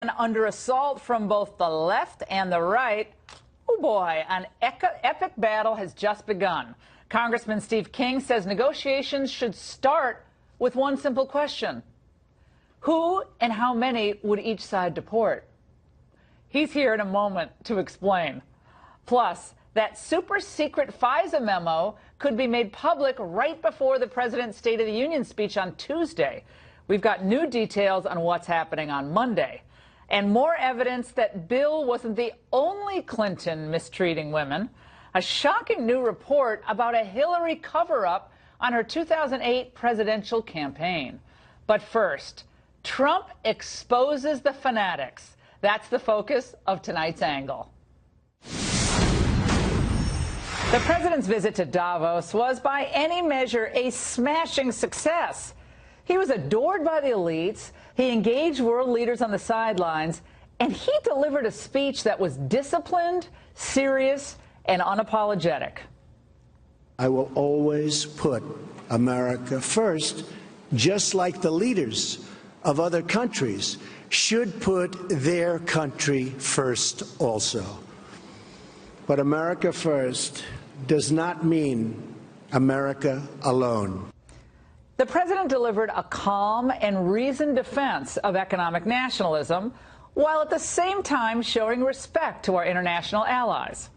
And under assault from both the left and the right, oh boy, an epic battle has just begun. Congressman Steve King says negotiations should start with one simple question: who and how many would each side deport? He's here in a moment to explain. Plus, that super secret FISA memo could be made public right before the president's State of the Union speech on Tuesday. We've got new details on what's happening on Monday, and more evidence that Bill wasn't the only Clinton mistreating women. A shocking new report about a Hillary cover-up on her 2008 presidential campaign. But first, Trump exposes the fanatics. That's the focus of tonight's angle. The president's visit to Davos was, by any measure, a smashing success. He was adored by the elites, he engaged world leaders on the sidelines, and he delivered a speech that was disciplined, serious, and unapologetic. I will always put America first, just like the leaders of other countries should put their country first also. But America first does not mean America alone. The president delivered a calm and reasoned defense of economic nationalism, while at the same time showing respect to our international allies.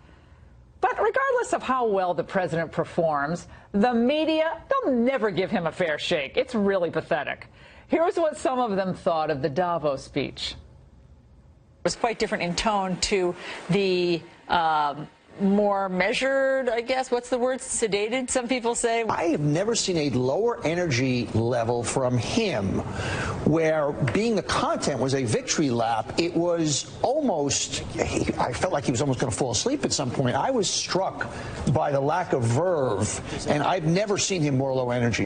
But regardless of how well the president performs, the media, they'll never give him a fair shake. It's really pathetic. Here's what some of them thought of the Davos speech. It was quite different in tone to the more measured, I guess, what's the word, sedated, some people say. I have never seen a lower energy level from him, where being the content was a victory lap. It was almost, I felt like he was almost going to fall asleep at some point. I was struck by the lack of verve, and I've never seen him more low energy.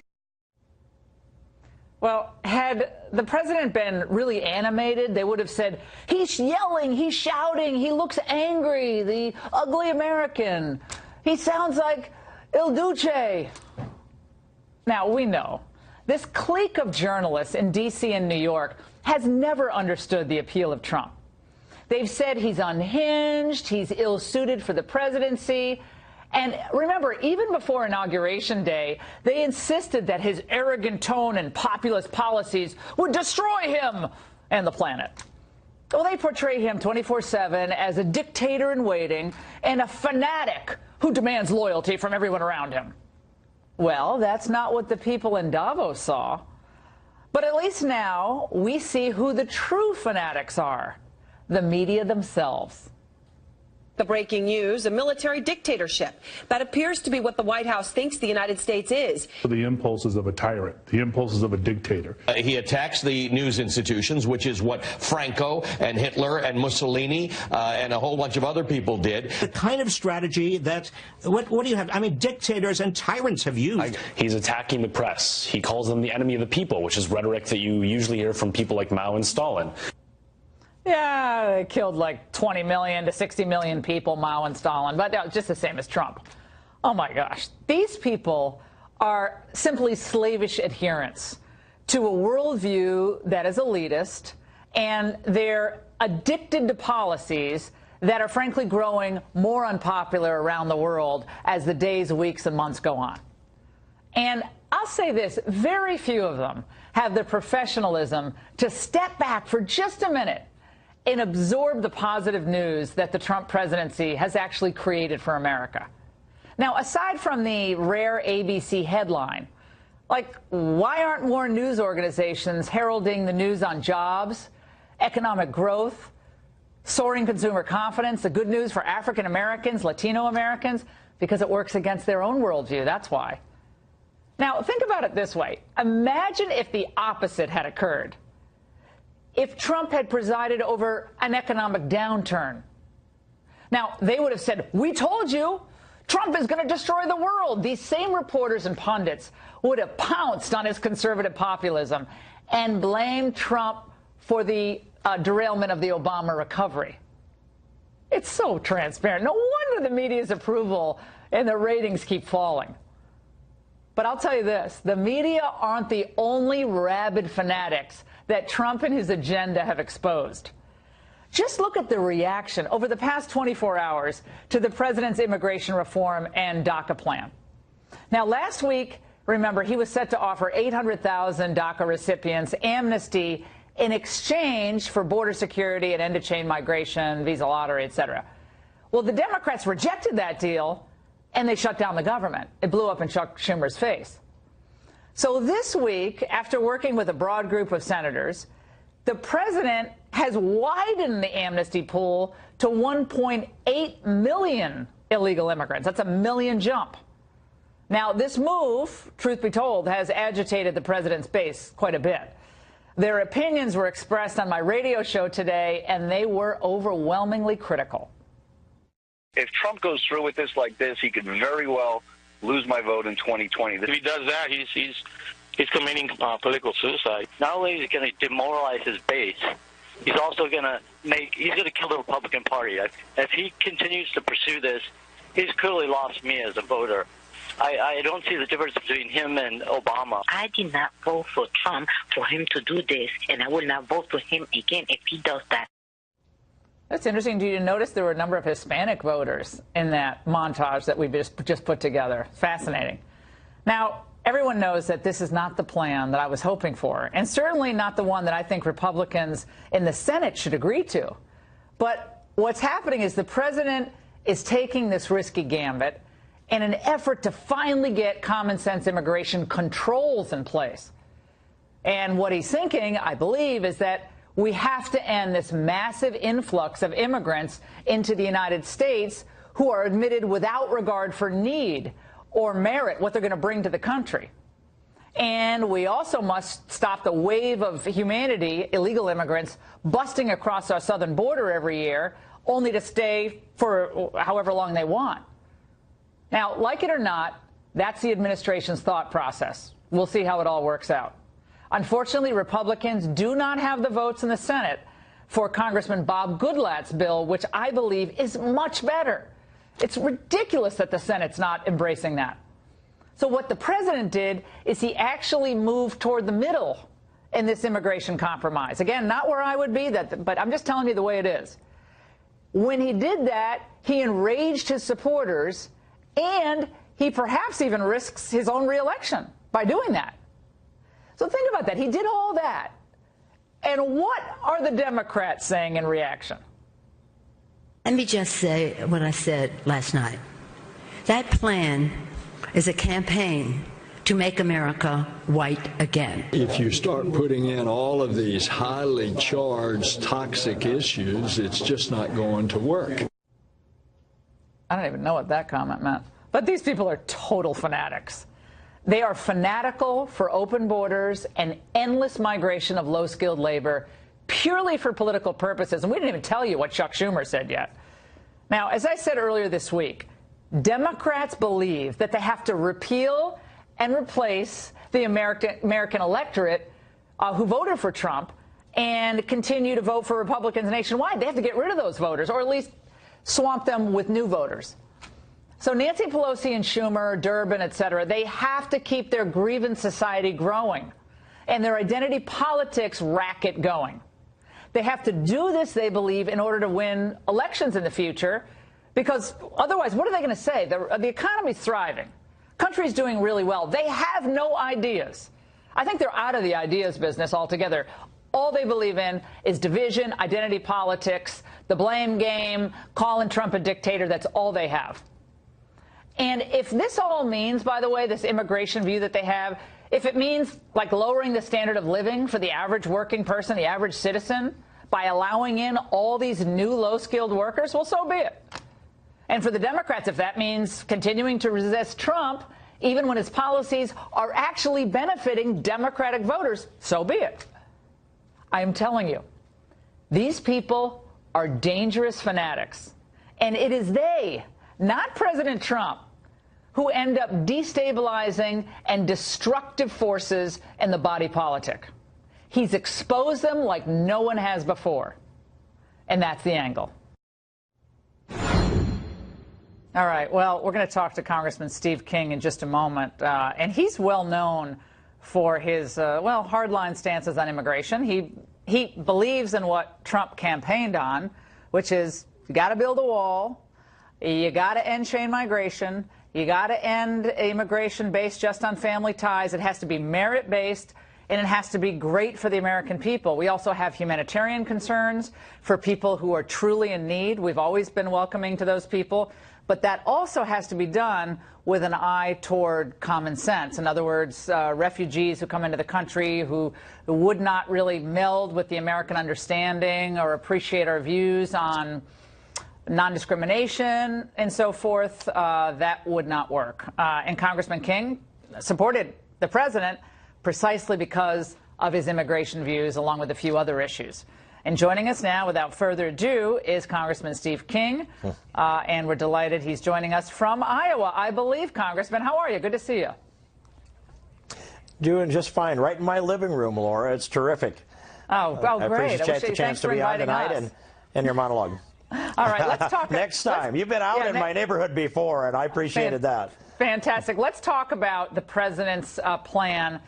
Well, had the president been really animated, they would have said, he's yelling, he's shouting, he looks angry, the ugly American. He sounds like Il Duce. Now, we know this clique of journalists in D.C. and New York has never understood the appeal of Trump. They've said he's unhinged, he's ill-suited for the presidency. And remember, even before Inauguration Day, they insisted that his arrogant tone and populist policies would destroy him and the planet. Well, they portray him 24/7 as a dictator in waiting and a fanatic who demands loyalty from everyone around him. Well, that's not what the people in Davos saw. But at least now we see who the true fanatics are: the media themselves. The breaking news: a military dictatorship. That appears to be what the White House thinks the United States is. The impulses of a tyrant, the impulses of a dictator. He attacks the news institutions, which is what Franco and Hitler and Mussolini and a whole bunch of other people did. The kind of strategy that, what do you have? I mean, dictators and tyrants have used. He's attacking the press. He calls them the enemy of the people, which is rhetoric that you usually hear from people like Mao and Stalin. Yeah, they killed like 20 million to 60 million people, Mao and Stalin, but just the same as Trump. Oh my gosh, these people are simply slavish adherents to a worldview that is elitist, and they're addicted to policies that are frankly growing more unpopular around the world as the days, weeks, and months go on. And I'll say this, very few of them have the professionalism to step back for just a minute and absorb the positive news that the Trump presidency has actually created for America. Now, aside from the rare ABC headline, like, why aren't more news organizations heralding the news on jobs, economic growth, soaring consumer confidence, the good news for African Americans, Latino Americans? Because it works against their own worldview, that's why. Now, think about it this way. Imagine if the opposite had occurred. If Trump had presided over an economic downturn. Now, they would have said, we told you, Trump is going to destroy the world. These same reporters and pundits would have pounced on his conservative populism and blamed Trump for the derailment of the Obama recovery. It's so transparent. No wonder the media's approval and the ratings keep falling. But I'll tell you this, the media aren't the only rabid fanatics that Trump and his agenda have exposed. Just look at the reaction over the past 24 hours to the president's immigration reform and DACA plan. Now, last week, remember, he was set to offer 800,000 DACA recipients amnesty in exchange for border security and end-to-chain migration, visa lottery, etc. Well, the Democrats rejected that deal, and they shut down the government. It blew up in Chuck Schumer's face. So this week, after working with a broad group of senators, the president has widened the amnesty pool to 1.8 million illegal immigrants. That's a million jump. Now, this move, truth be told, has agitated the president's base quite a bit. Their opinions were expressed on my radio show today, and they were overwhelmingly critical. If Trump goes through with this like this, he could very well lose my vote in 2020. If he does that, he's committing political suicide. Not only is he going to demoralize his base, he's also going to kill the Republican Party. If he continues to pursue this, he's clearly lost me as a voter. I don't see the difference between him and Obama. I did not vote for Trump for him to do this, and I will not vote for him again if he does that. That's interesting. Do you notice there were a number of Hispanic voters in that montage that we just put together? Fascinating. Now, everyone knows that this is not the plan that I was hoping for, and certainly not the one that I think Republicans in the Senate should agree to. But what's happening is the president is taking this risky gambit in an effort to finally get common sense immigration controls in place. And what he's thinking, I believe, is that we have to end this massive influx of immigrants into the United States who are admitted without regard for need or merit, what they're going to bring to the country. And we also must stop the wave of humanity, illegal immigrants, busting across our southern border every year, only to stay for however long they want. Now, like it or not, that's the administration's thought process. We'll see how it all works out. Unfortunately, Republicans do not have the votes in the Senate for Congressman Bob Goodlatte's bill, which I believe is much better. It's ridiculous that the Senate's not embracing that. So what the president did is he actually moved toward the middle in this immigration compromise. Again, not where I would be, but I'm just telling you the way it is. When he did that, he enraged his supporters, and he perhaps even risks his own reelection by doing that. So think about that. He did all that. And what are the Democrats saying in reaction? Let me just say what I said last night. That plan is a campaign to make America white again. If you start putting in all of these highly charged, toxic issues, it's just not going to work. I don't even know what that comment meant. But these people are total fanatics. They are fanatical for open borders and endless migration of low-skilled labor purely for political purposes. And we didn't even tell you what Chuck Schumer said yet. Now, as I said earlier this week, Democrats believe that they have to repeal and replace the American electorate who voted for Trump and continue to vote for Republicans nationwide. They have to get rid of those voters, or at least swamp them with new voters. So Nancy Pelosi and Schumer, Durbin, et cetera, they have to keep their grievance society growing and their identity politics racket going. They have to do this, they believe, in order to win elections in the future, because otherwise, what are they going to say? The economy's thriving. Country's doing really well. They have no ideas. I think they're out of the ideas business altogether. All they believe in is division, identity politics, the blame game, calling Trump a dictator. That's all they have. And if this all means, by the way, this immigration view that they have, if it means like lowering the standard of living for the average working person, the average citizen, by allowing in all these new low-skilled workers, well, so be it. And for the Democrats, if that means continuing to resist Trump, even when his policies are actually benefiting Democratic voters, so be it. I am telling you, these people are dangerous fanatics. And it is they, not President Trump, who end up destabilizing and destructive forces in the body politic. He's exposed them like no one has before. And that's the angle. All right, well, we're going to talk to Congressman Steve King in just a moment. And he's well known for his, hardline stances on immigration. He he believes in what Trump campaigned on, which is you got to build a wall, you got to end chain migration, you got to end immigration based just on family ties. It has to be merit-based, and it has to be great for the American people. We also have humanitarian concerns for people who are truly in need. We've always been welcoming to those people. But that also has to be done with an eye toward common sense. In other words, refugees who come into the country who would not really meld with the American understanding or appreciate our views on non-discrimination and so forth, that would not work. And Congressman King supported the president precisely because of his immigration views, along with a few other issues. And joining us now, without further ado, is Congressman Steve King. And we're delighted he's joining us from Iowa, I believe. Congressman, how are you? Good to see you. Doing just fine. Right in my living room, Laura. It's terrific. Oh, I great. appreciate the chance to be on tonight and your monologue. All right, let's talk. Next time. You've been out in my neighborhood before, and I appreciated that. Fantastic. Let's talk about the president's plan.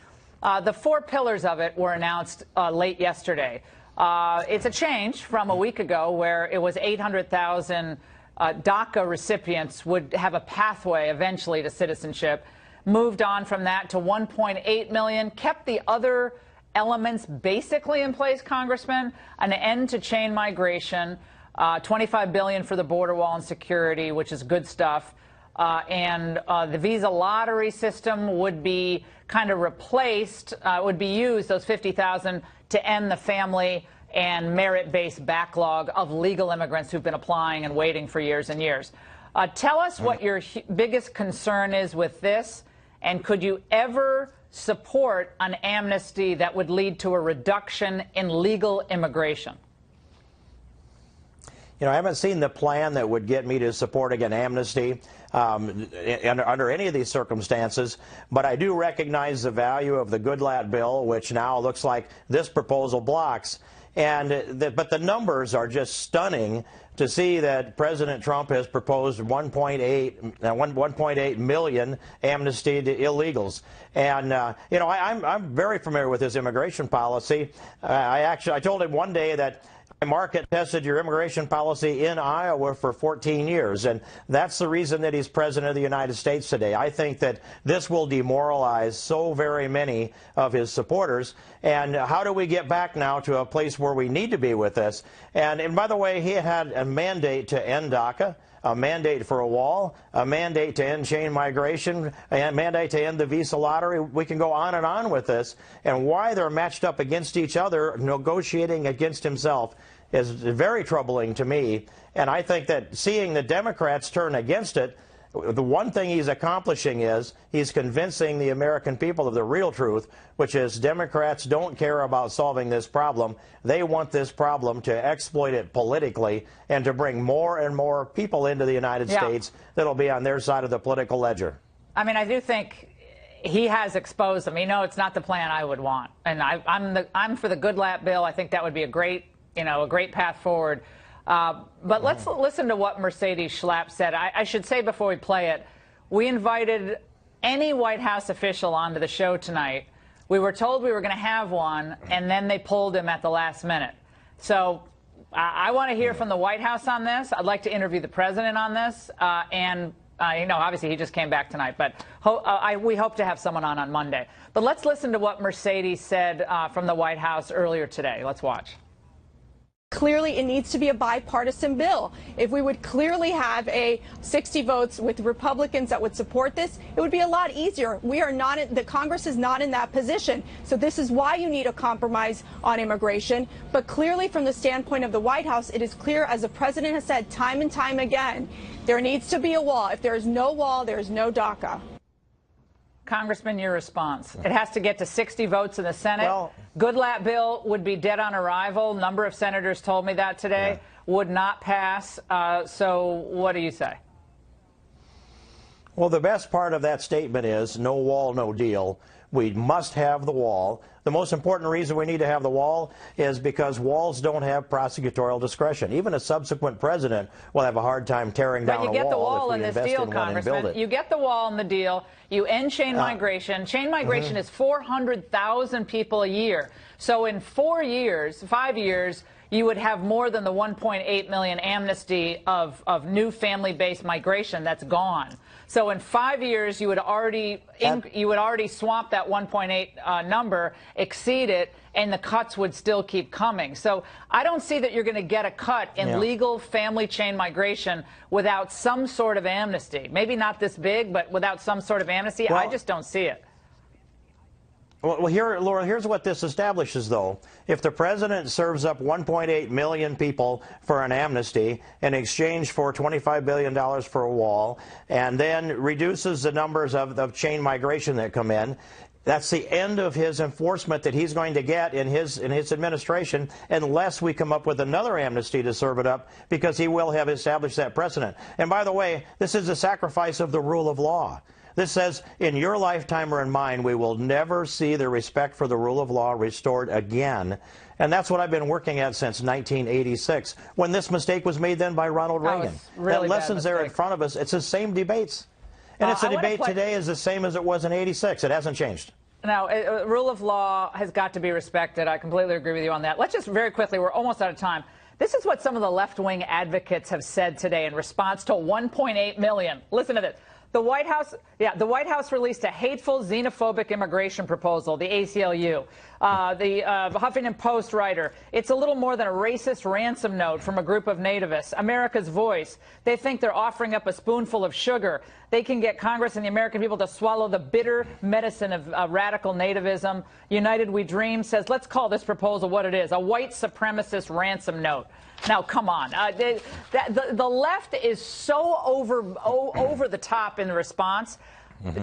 The 4 pillars of it were announced late yesterday. It's a change from a week ago where it was 800,000 DACA recipients would have a pathway eventually to citizenship. Moved on from that to 1.8 million, kept the other elements basically in place, Congressman. An end to chain migration, $25 billion for the border wall and security, which is good stuff. And the visa lottery system would be kind of replaced, would be used, those 50,000, to end the family and merit-based backlog of legal immigrants who've been applying and waiting for years and years. Tell us what your biggest concern is with this, and could you ever support an amnesty that would lead to a reduction in legal immigration? You know, I haven't seen the plan that would get me to supporting an amnesty under any of these circumstances, but I do recognize the value of the Goodlatte bill, which now looks like this proposal blocks. But the numbers are just stunning to see that President Trump has proposed 1.8 million amnesty to illegals. And, you know, I'm very familiar with his immigration policy. I told him one day that I market tested your immigration policy in Iowa for 14 years, and that's the reason that he's president of the United States today. I think that this will demoralize so very many of his supporters. And how do we get back now to a place where we need to be with this? And by the way, he had a mandate to end DACA, a mandate for a wall, a mandate to end chain migration, a mandate to end the visa lottery. We can go on with this. And why they're matched up against each other, negotiating against himself, is very troubling to me. And I think that seeing the Democrats turn against it, the one thing he's accomplishing is he's convincing the American people of the real truth, which is Democrats don't care about solving this problem. They want this problem to exploit it politically and to bring more and more people into the United States that'll be on their side of the political ledger. I mean, I do think he has exposed them. You know, it's not the plan I would want. And I'm for the Goodlatte bill. I think that would be a great path forward. But let's listen to what Mercedes Schlapp said. I should say before we play it, we invited any White House official onto the show tonight. We were told we were going to have one, and then they pulled him at the last minute. So I want to hear from the White House on this. I'd like to interview the president on this. You know, obviously he just came back tonight, but we hope to have someone on Monday. But let's listen to what Mercedes said from the White House earlier today. Let's watch. Clearly, it needs to be a bipartisan bill. If we would clearly have a 60 votes with Republicans that would support this, it would be a lot easier. We are not, the Congress is not in that position. So this is why you need a compromise on immigration. But clearly, from the standpoint of the White House, it is clear, as the president has said time and time again, there needs to be a wall. If there is no wall, there is no DACA. Congressman, your response. It has to get to 60 votes in the Senate. Well, Goodlatte bill would be dead on arrival. A number of senators told me that today. Would not pass. So what do you say? Well, the best part of that statement is no wall, no deal. We must have the wall. The most important reason we need to have the wall is because walls don't have prosecutorial discretion. Even a subsequent president will have a hard time tearing down a wall. But you get the wall if in we this invest deal, in one and build Congressman. it. You get the wall in the deal. You end chain migration. Chain migration is 400,000 people a year. So in 5 years, you would have more than the 1.8 million amnesty of new family-based migration that's gone. So in 5 years, you would already swamp that 1.8 number, exceed it, and the cuts would still keep coming. So I don't see that you're going to get a cut in legal family chain migration without some sort of amnesty. Maybe not this big, but without some sort of amnesty, well, I just don't see it. Well, Laura, here's what this establishes, though. If the president serves up 1.8 million people for an amnesty in exchange for $25 billion for a wall, and then reduces the numbers of chain migration that come in, that's the end of his enforcement that he's going to get in his administration, unless we come up with another amnesty to serve it up, because he will have established that precedent. And by the way, this is a sacrifice of the rule of law. This says, in your lifetime or in mine, we will never see the respect for the rule of law restored again. And that's what I've been working at since 1986, when this mistake was made then by Ronald Reagan. Really that lessons there in front of us. It's the same debates. And it's a debate today is the same as it was in 86. It hasn't changed. Now, rule of law has got to be respected. I completely agree with you on that. Let's just very quickly, we're almost out of time. This is what some of the left-wing advocates have said today in response to 1.8 million. Listen to this. The White House released a hateful, xenophobic immigration proposal, the ACLU. The Huffington Post writer, it's a little more than a racist ransom note from a group of nativists. America's Voice, they think they're offering up a spoonful of sugar. They can get Congress and the American people to swallow the bitter medicine of radical nativism. United We Dream says, let's call this proposal what it is, a white supremacist ransom note. Now, come on. The left is so over the top in the response.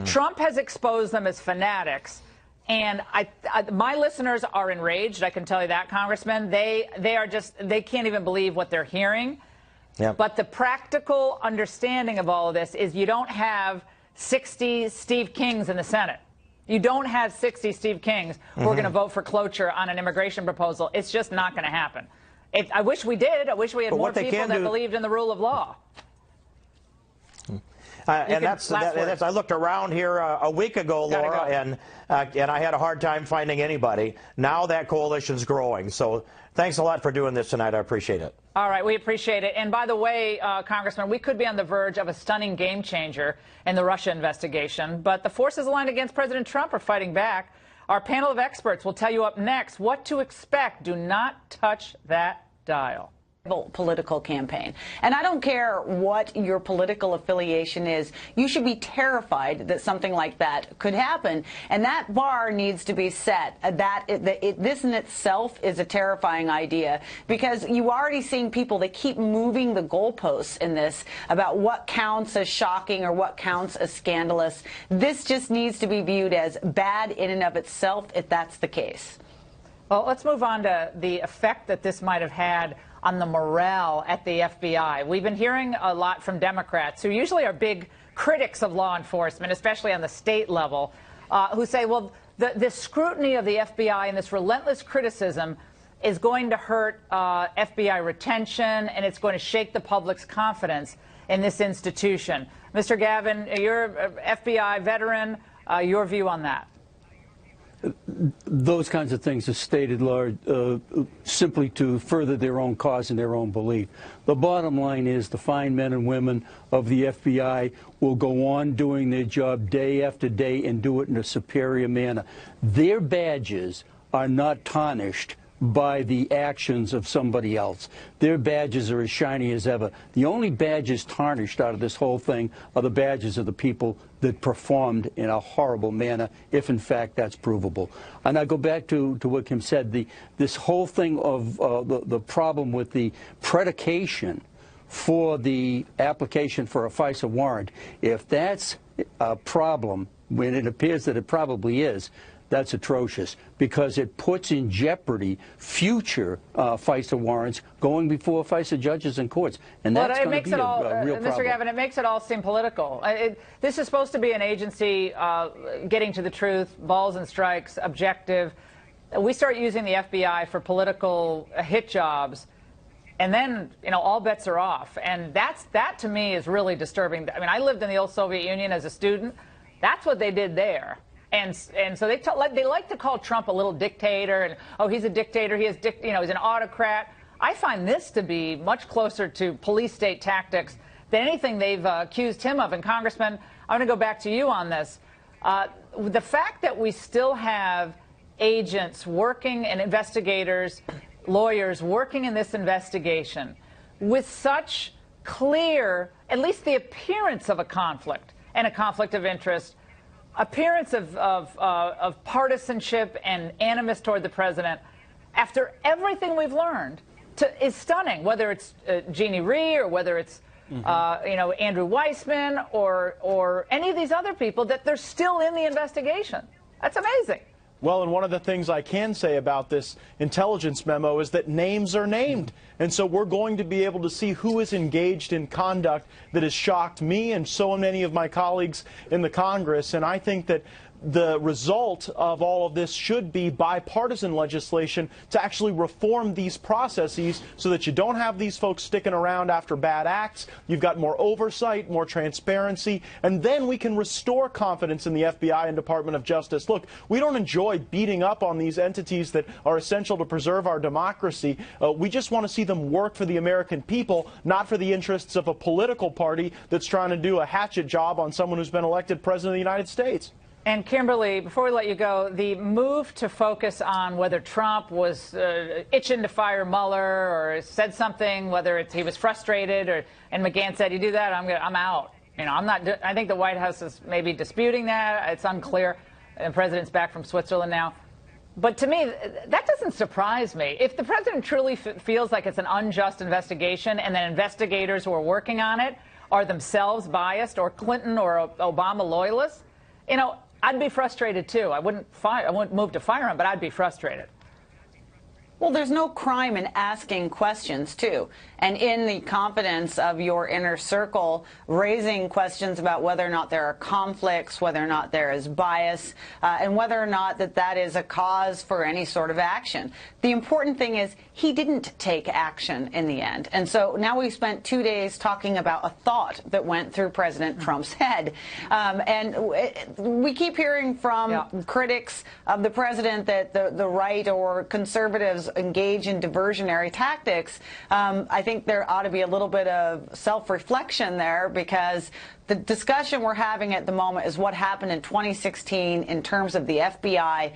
Trump has exposed them as fanatics. And my listeners are enraged. I can tell you that, Congressman. They can't even believe what they're hearing. Yep. But the practical understanding of all of this is you don't have 60 Steve Kings in the Senate. You don't have 60 Steve Kings who are going to vote for cloture on an immigration proposal. It's just not going to happen. I wish we did. I wish we had more people that believed in the rule of law. And I looked around here a week ago, Laura, and I had a hard time finding anybody. Now that coalition's growing. So thanks a lot for doing this tonight. I appreciate it. All right, we appreciate it. And by the way, Congressman, we could be on the verge of a stunning game changer in the Russia investigation. But the forces aligned against President Trump are fighting back. Our panel of experts will tell you up next what to expect. Do not touch that dial. Political campaign. And I don't care what your political affiliation is, you should be terrified that something like that could happen. And that bar needs to be set. This in itself is a terrifying idea, because you already seeing people that keep moving the goalposts in this about what counts as shocking or what counts as scandalous. This just needs to be viewed as bad in and of itself if that's the case. Well, let's move on to the effect that this might have had on the morale at the FBI. We've been hearing a lot from Democrats, who usually are big critics of law enforcement, especially on the state level, who say, well, the scrutiny of the FBI and this relentless criticism is going to hurt FBI retention, and it's going to shake the public's confidence in this institution. Mr. Gavin, you're an FBI veteran. Your view on that? Those kinds of things are stated, Laura, simply to further their own cause and their own belief. The bottom line is the fine men and women of the FBI will go on doing their job day after day and do it in a superior manner. Their badges are not tarnished by the actions of somebody else. Their badges are as shiny as ever. The only badges tarnished out of this whole thing are the badges of the people that performed in a horrible manner, if in fact that's provable. And I go back to what Kim said, this whole thing of the problem with the predication for the application for a FISA warrant. If that's a problem, when it appears that it probably is, that's atrocious because it puts in jeopardy future FISA warrants going before FISA judges and courts. And that's going to be a real problem. Mr. Gavin, it makes it all seem political. This is supposed to be an agency getting to the truth, balls and strikes, objective. We start using the FBI for political hit jobs, and then, you know, all bets are off. And that to me is really disturbing. I mean, I lived in the old Soviet Union as a student. That's what they did there. And so they like to call Trump a little dictator, and oh, he's a dictator, he's an autocrat. I find this to be much closer to police state tactics than anything they've accused him of. And Congressman, I'm going to go back to you on this. The fact that we still have agents working and investigators, lawyers working in this investigation with such clear, at least the appearance of a conflict and a conflict of interest, appearance of partisanship and animus toward the president, after everything we've learned, is stunning. Whether it's Jeannie Rhee or whether it's Andrew Weissman or any of these other people, that they're still in the investigation. That's amazing. Well, and one of the things I can say about this intelligence memo is that names are named. And so we're going to be able to see who is engaged in conduct that has shocked me and so many of my colleagues in the Congress. And I think that the result of all of this should be bipartisan legislation to actually reform these processes so that you don't have these folks sticking around after bad acts. You've got more oversight, more transparency, and then we can restore confidence in the FBI and Department of Justice. Look, we don't enjoy beating up on these entities that are essential to preserve our democracy. We just want to see them work for the American people, not for the interests of a political party that's trying to do a hatchet job on someone who's been elected president of the United States. And Kimberly, before we let you go, the move to focus on whether Trump was itching to fire Mueller or said something, whether he was frustrated, and McGahn said, "You do that, I'm out." You know, I'm not. I think the White House is maybe disputing that. It's unclear. And the president's back from Switzerland now. But to me, that doesn't surprise me. If the president truly feels like it's an unjust investigation, and then investigators who are working on it are themselves biased or Clinton or Obama loyalists, you know, I'd be frustrated too. I wouldn't move to fire him, but I'd be frustrated. Well, there's no crime in asking questions, too. And in the confidence of your inner circle, raising questions about whether or not there are conflicts, whether or not there is bias, and whether or not that is a cause for any sort of action. The important thing is he didn't take action in the end. And so now we've spent 2 days talking about a thought that went through President Trump's head. And we keep hearing from critics of the president that the right or conservatives engage in diversionary tactics. I think there ought to be a little bit of self-reflection there, because the discussion we're having at the moment is what happened in 2016 in terms of the FBI.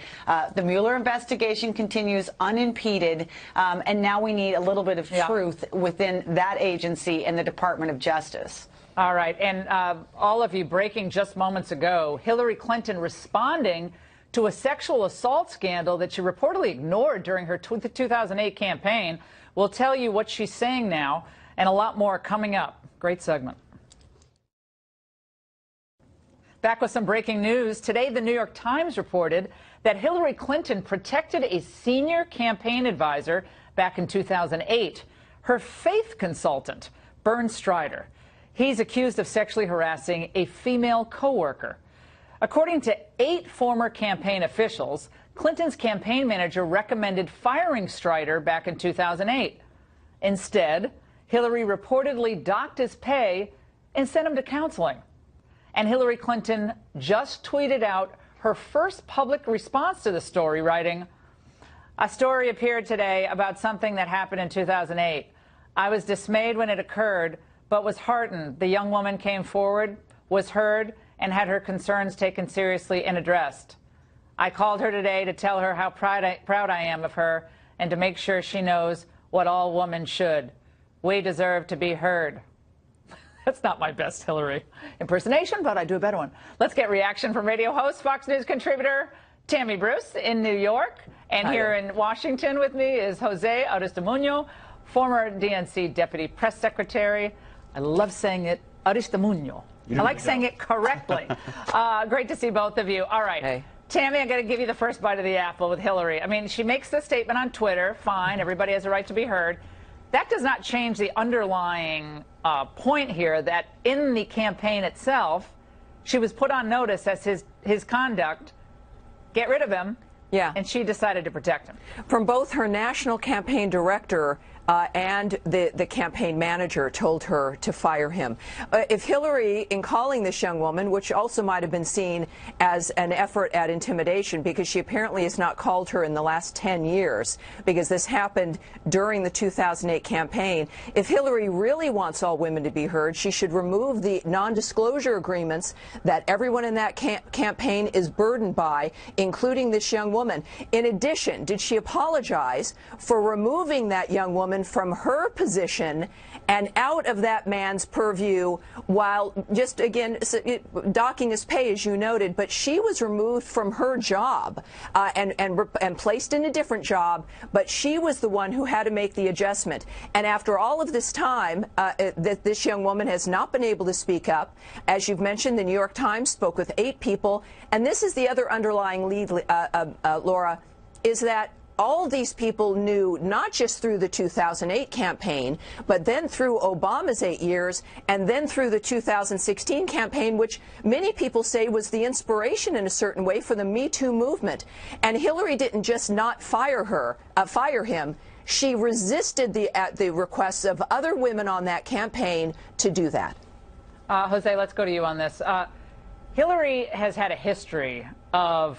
The Mueller investigation continues unimpeded, and now we need a little bit of truth within that agency and the Department of Justice. All right, and all of you, breaking just moments ago, Hillary Clinton responding to a sexual assault scandal that she reportedly ignored during her 2008 campaign. We'll tell you what she's saying now, and a lot more coming up. Great segment. Back with some breaking news. Today, the New York Times reported that Hillary Clinton protected a senior campaign advisor back in 2008, her faith consultant, Bernd Strider. He's accused of sexually harassing a female coworker. According to 8 former campaign officials, Clinton's campaign manager recommended firing Strider back in 2008. Instead, Hillary reportedly docked his pay and sent him to counseling. And Hillary Clinton just tweeted out her first public response to the story, writing, "A story appeared today about something that happened in 2008. I was dismayed when it occurred, but was heartened the young woman came forward, was heard, and had her concerns taken seriously and addressed. I called her today to tell her how proud I am of her and to make sure she knows what all women should. We deserve to be heard." That's not my best Hillary impersonation, but I do a better one. Let's get reaction from radio host, Fox News contributor Tammy Bruce in New York. And here in Washington with me is Jose Aristimuño, former DNC deputy press secretary. I love saying it, Aristimuño. I like saying it correctly. Great to see both of you. All right. Hey. Tammy, I'm going to give you the first bite of the apple with Hillary. I mean, she makes the statement on Twitter. Fine. Everybody has a right to be heard. That does not change the underlying point here that in the campaign itself, she was put on notice as his conduct. Get rid of him. Yeah. And she decided to protect him. From both her national campaign director and the campaign manager told her to fire him. If Hillary, in calling this young woman, which also might have been seen as an effort at intimidation, because she apparently has not called her in the last 10 years, because this happened during the 2008 campaign, if Hillary really wants all women to be heard, she should remove the non-disclosure agreements that everyone in that campaign is burdened by, including this young woman. In addition, did she apologize for removing that young woman from her position and out of that man's purview, while just, again, docking his pay, as you noted, but she was removed from her job and placed in a different job, but she was the one who had to make the adjustment. And after all of this time, this young woman has not been able to speak up. As you've mentioned, the New York Times spoke with 8 people, and this is the other underlying lead, Laura, is that all these people knew, not just through the 2008 campaign, but then through Obama's 8 years, and then through the 2016 campaign, which many people say was the inspiration in a certain way for the Me Too movement. And Hillary didn't just not fire him. She resisted the requests of other women on that campaign to do that. Jose, let's go to you on this. Hillary has had a history of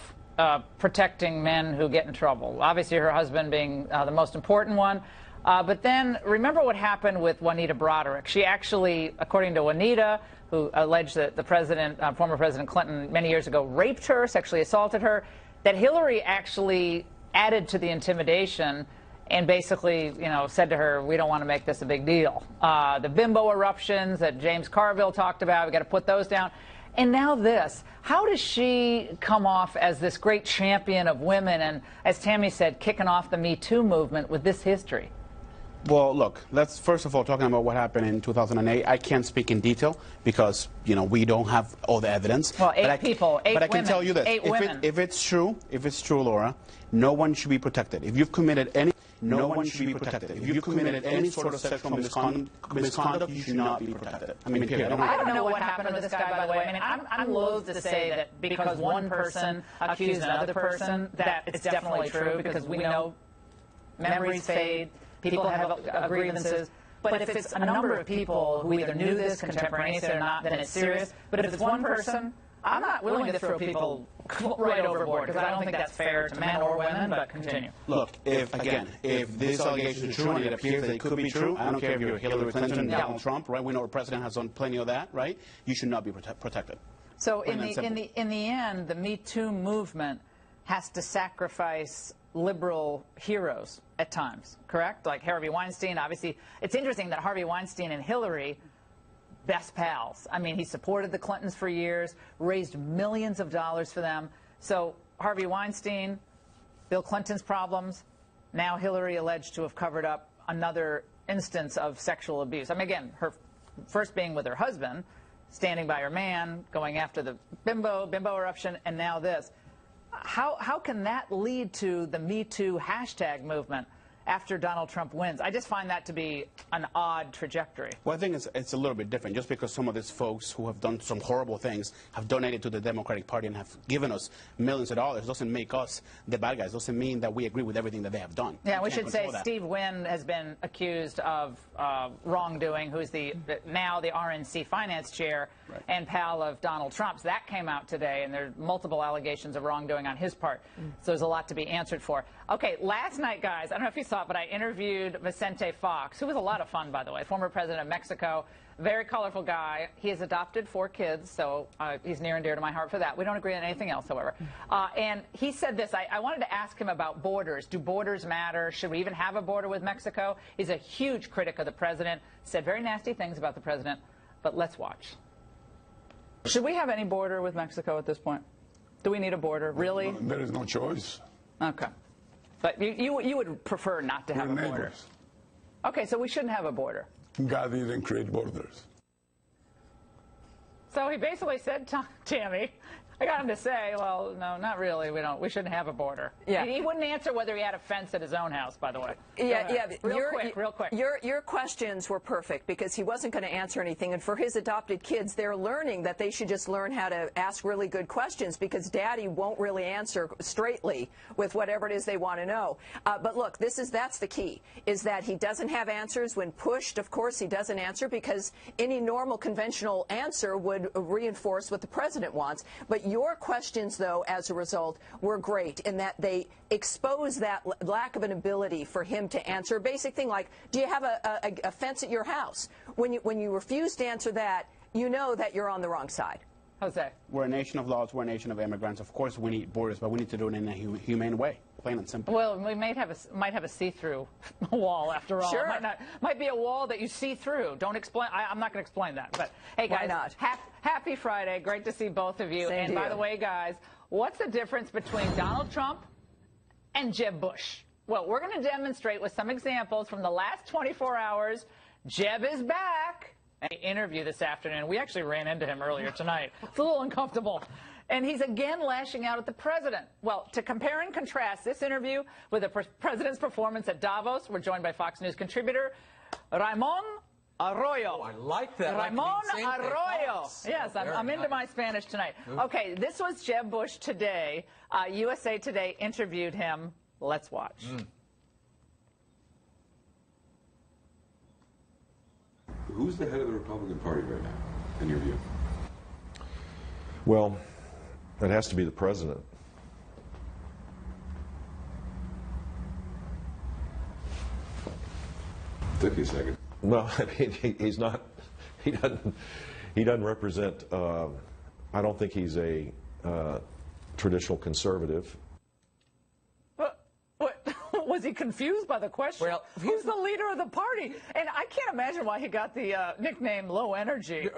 protecting men who get in trouble. Obviously, her husband being the most important one. But then remember what happened with Juanita Broderick. She actually, according to Juanita, who alleged that the president, former President Clinton, many years ago raped her, sexually assaulted her, that Hillary actually added to the intimidation and basically, you know, said to her, we don't want to make this a big deal. The bimbo eruptions that James Carville talked about, we got to put those down. And now this. How does she come off as this great champion of women and, as Tammy said, kicking off the Me Too movement with this history? Well, look, let's first of all, talking about what happened in 2008, I can't speak in detail because, you know, we don't have all the evidence. Well, 8 people, 8 women. But I can tell you this. 8 women. If it's true, Laura, no one should be protected. If you've committed any... No one should be protected. If you've committed any sort of sexual misconduct, you should not be protected. I mean, period. I don't know what happened to this guy, by the way. I mean, I'm loath to say that because one person accused another person, that it's definitely true, because we know memories fade, people have grievances. But if it's a number of people who either knew this contemporaneously or not, then it's serious. But if it's one person, I'm not willing to throw people right overboard, because I don't think that's fair to men or women, but continue. Look, if this allegation is true, and it appears that it could be true, I don't care if you're Hillary Clinton, Donald Trump, right? We know our president has done plenty of that, right? You should not be protected. So in the end, the Me Too movement has to sacrifice liberal heroes at times, correct? Like Harvey Weinstein, obviously. It's interesting that Harvey Weinstein and Hillary, best pals. I mean, he supported the Clintons for years, raised millions of dollars for them. So Harvey Weinstein, Bill Clinton's problems, now Hillary alleged to have covered up another instance of sexual abuse. I mean, again, her first being with her husband, standing by her man, going after the bimbo eruption, and now this. How can that lead to the Me Too hashtag movement after Donald Trump wins? I just find that to be an odd trajectory. Well, I think it's a little bit different. Just because some of these folks who have done some horrible things have donated to the Democratic Party and have given us millions of dollars doesn't make us the bad guys. Doesn't mean that we agree with everything that they have done. Yeah, we should say Steve Wynn has been accused of wrongdoing, who's now the RNC finance chair and pal of Donald Trump's. That came out today, and there are multiple allegations of wrongdoing on his part. So there's a lot to be answered for. Okay, last night, guys, I don't know if you saw it, but I interviewed Vicente Fox, who was a lot of fun, by the way, former president of Mexico, very colorful guy. He has adopted 4 kids, so he's near and dear to my heart for that. We don't agree on anything else, however. And he said this. I wanted to ask him about borders. Do borders matter? Should we even have a border with Mexico? He's a huge critic of the president, said very nasty things about the president, but let's watch. Should we have any border with Mexico at this point? Do we need a border? Really? There is no choice. Okay. But you would prefer not to have a border? Neighbors. Okay, so we shouldn't have a border. God didn't create borders. So he basically said, Tammy, I got him to say, well, no, not really. We shouldn't have a border. Yeah. He wouldn't answer whether he had a fence at his own house, by the way. Yeah. Real quick. Your questions were perfect because he wasn't going to answer anything. And for his adopted kids, they're learning that they should just learn how to ask really good questions because Daddy won't really answer straightly with whatever it is they want to know. But look, that's the key, is that he doesn't have answers. When pushed, of course, he doesn't answer because any normal conventional answer would reinforce what the president wants. But your questions, though, as a result, were great in that they expose that lack of an ability for him to answer a basic thing like, do you have a fence at your house? When you refuse to answer that, you know that you're on the wrong side. Jose. We're a nation of laws. We're a nation of immigrants. Of course, we need borders, but we need to do it in a humane way, plain and simple. Well, we might have a see-through wall after all. Sure. It might be a wall that you see through. Don't explain. I'm not going to explain that. But hey, guys, Why not? Happy Friday. Great to see both of you. Same and to by you. the way, guys, what's the difference between Donald Trump and Jeb Bush? Well, we're going to demonstrate with some examples from the last 24 hours. Jeb is back. An interview this afternoon. We actually ran into him earlier tonight. It's a little uncomfortable. And he's again lashing out at the president. Well, to compare and contrast this interview with the president's performance at Davos, we're joined by Fox News contributor Ramon Arroyo. Oh, I like that. Ramon Arroyo. Yes, I'm into my Spanish tonight. Okay, this was Jeb Bush today. USA Today interviewed him. Let's watch. Who's the head of the Republican Party right now, in your view? Well, it has to be the president. Took you a second. Well, I mean, he's not. He doesn't represent. I don't think he's a traditional conservative. Was he confused by the question? Well, who's the leader of the party? And I can't imagine why he got the nickname Low Energy.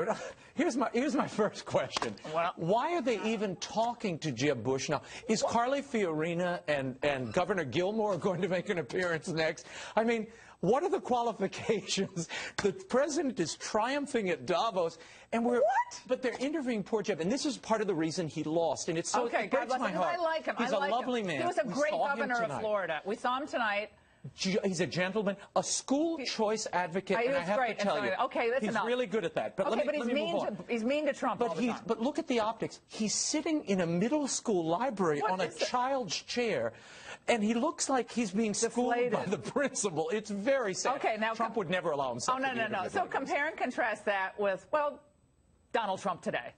Here's my first question. Well, why are they even talking to Jeb Bush now? Is Carly Fiorina and Governor Gilmore going to make an appearance next? I mean, what are the qualifications? The president is triumphing at Davos, and but they're interviewing poor Jeb, and this is part of the reason he lost. And it's so okay, it breaks my heart. I like him. He's a lovely man. He was a We great saw him governor of tonight. Florida. We saw him tonight. He's a gentleman, a school choice advocate, He and I was have great. to tell you, okay, that's he's enough. really good at that. But okay, let me move on. He's mean to Trump all the time. But look at the optics. He's sitting in a middle school library on a child's chair, and he looks like he's being schooled by the principal. It's very sad. Okay, now Trump would never allow himself to be no. interviewed So like this. compare and contrast that with, well, Donald Trump today.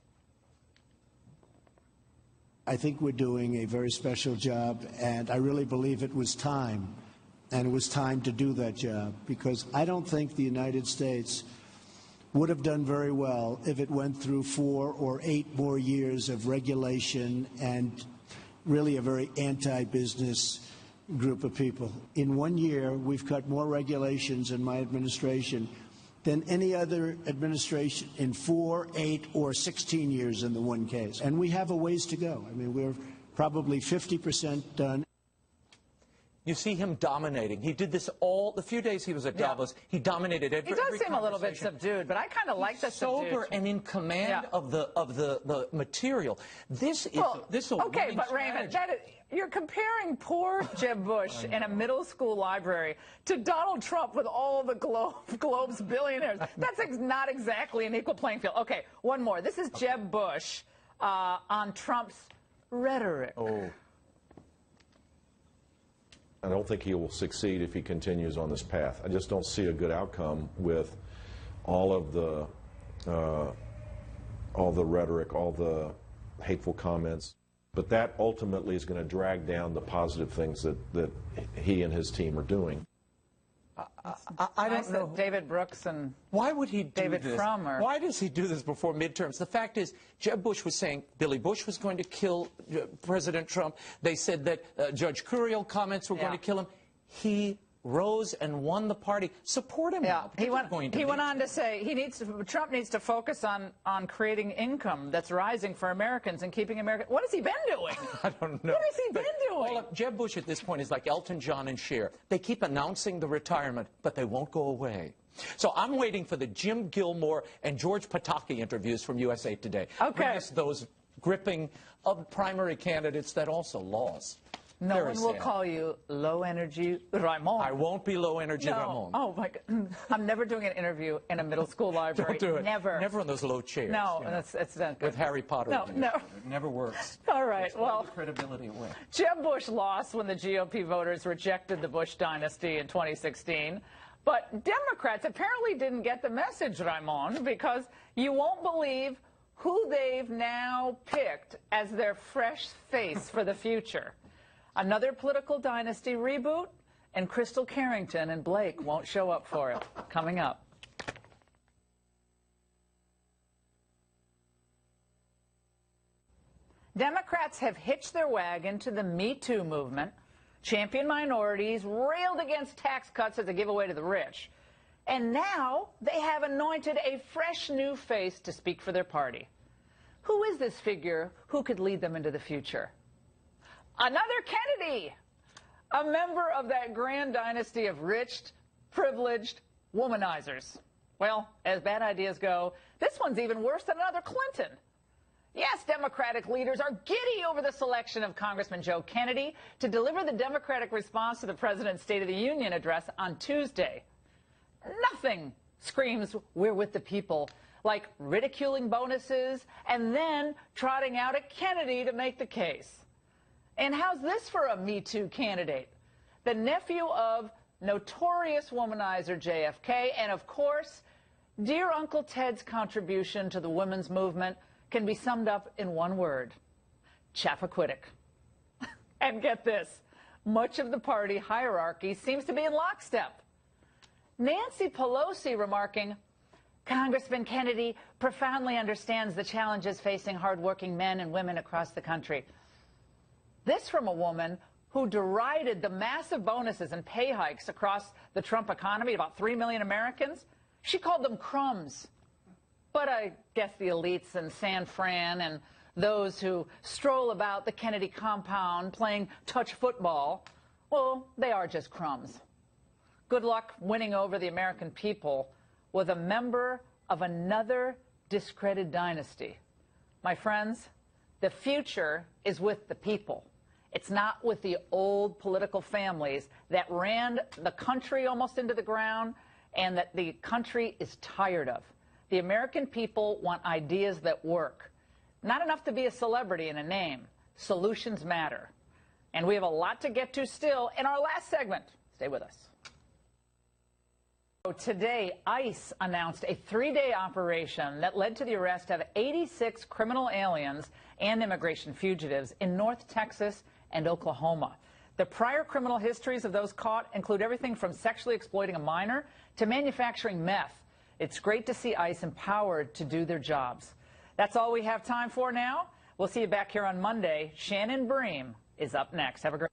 I think we're doing a very special job, and I really believe it was time. And it was time to do that job, because I don't think the United States would have done very well if it went through 4 or 8 more years of regulation and really a very anti-business group of people. In 1 year, we've cut more regulations in my administration than any other administration in 4, 8, or 16 years in the one case. And we have a ways to go. I mean, we're probably 50% done. You see him dominating. He did this all the few days he was at Davos. He dominated every He does seem a little bit conversation. subdued, but I kind of like the sober subdued. and in command of the material. This is a okay, winning but Raymond, strategy. you're comparing poor Jeb Bush in a middle school library to Donald Trump with all the Globe's billionaires. That's not exactly an equal playing field. Okay, one more. This is Jeb Bush on Trump's rhetoric. Oh. I don't think he will succeed if he continues on this path. I just don't see a good outcome with all of the rhetoric, all the hateful comments. But that ultimately is going to drag down the positive things that he and his team are doing. I don't know. David Brooks and why would he do David this? Frum or Why does he do this before midterms? The fact is, Jeb Bush was saying Billy Bush was going to kill President Trump. They said that Judge Curiel comments were going to kill him. He rose and won the party. Support him now. He went on to say Trump needs to focus on creating income that's rising for Americans and keeping America. What has he been doing? I don't know. What has he been doing? Jeb Bush at this point is like Elton John and Cher. They keep announcing the retirement, but they won't go away. So I'm waiting for the Jim Gilmore and George Pataki interviews from USA Today. Okay. Bring us those gripping of primary candidates that also lost. No Very one will sad. call you low-energy Ramon. I won't be low-energy No. Ramon. Oh, my God. I'm never doing an interview in a middle school library. Don't do it. Never. Never on those low chairs. No, you know, that's not good. with Harry Potter. No, in it. no. It never works. All right, Takes all well, the credibility away. Jeb Bush lost when the GOP voters rejected the Bush dynasty in 2016. But Democrats apparently didn't get the message, Ramon, because you won't believe who they've now picked as their fresh face for the future. Another political dynasty reboot, and Crystal Carrington and Blake won't show up for it. Coming up. Democrats have hitched their wagon to the Me Too movement, championed minorities, railed against tax cuts as a giveaway to the rich. And now they have anointed a fresh new face to speak for their party. Who is this figure who could lead them into the future? Another Kennedy, a member of that grand dynasty of rich, privileged womanizers. Well, as bad ideas go, this one's even worse than another Clinton. Yes, Democratic leaders are giddy over the selection of Congressman Joe Kennedy to deliver the Democratic response to the president's State of the Union address on Tuesday. Nothing screams "we're with the people" like ridiculing bonuses and then trotting out a Kennedy to make the case. And how's this for a Me Too candidate? The nephew of notorious womanizer JFK, and of course, dear Uncle Ted's contribution to the women's movement can be summed up in one word: Chappaquiddick. And get this, much of the party hierarchy seems to be in lockstep. Nancy Pelosi remarking, "Congressman Kennedy profoundly understands the challenges facing hardworking men and women across the country." This from a woman who derided the massive bonuses and pay hikes across the Trump economy, about 3 million Americans. She called them crumbs. But I guess the elites in San Fran and those who stroll about the Kennedy compound playing touch football, well, they are just crumbs. Good luck winning over the American people with a member of another discredited dynasty. My friends, the future is with the people. It's not with the old political families that ran the country almost into the ground and that the country is tired of. The American people want ideas that work. Not enough to be a celebrity and a name. Solutions matter. And we have a lot to get to still in our last segment. Stay with us. Today, ICE announced a 3-day operation that led to the arrest of 86 criminal aliens and immigration fugitives in North Texas and Oklahoma. The prior criminal histories of those caught include everything from sexually exploiting a minor to manufacturing meth. It's great to see ICE empowered to do their jobs. That's all we have time for now. We'll see you back here on Monday. Shannon Bream is up next. Have a great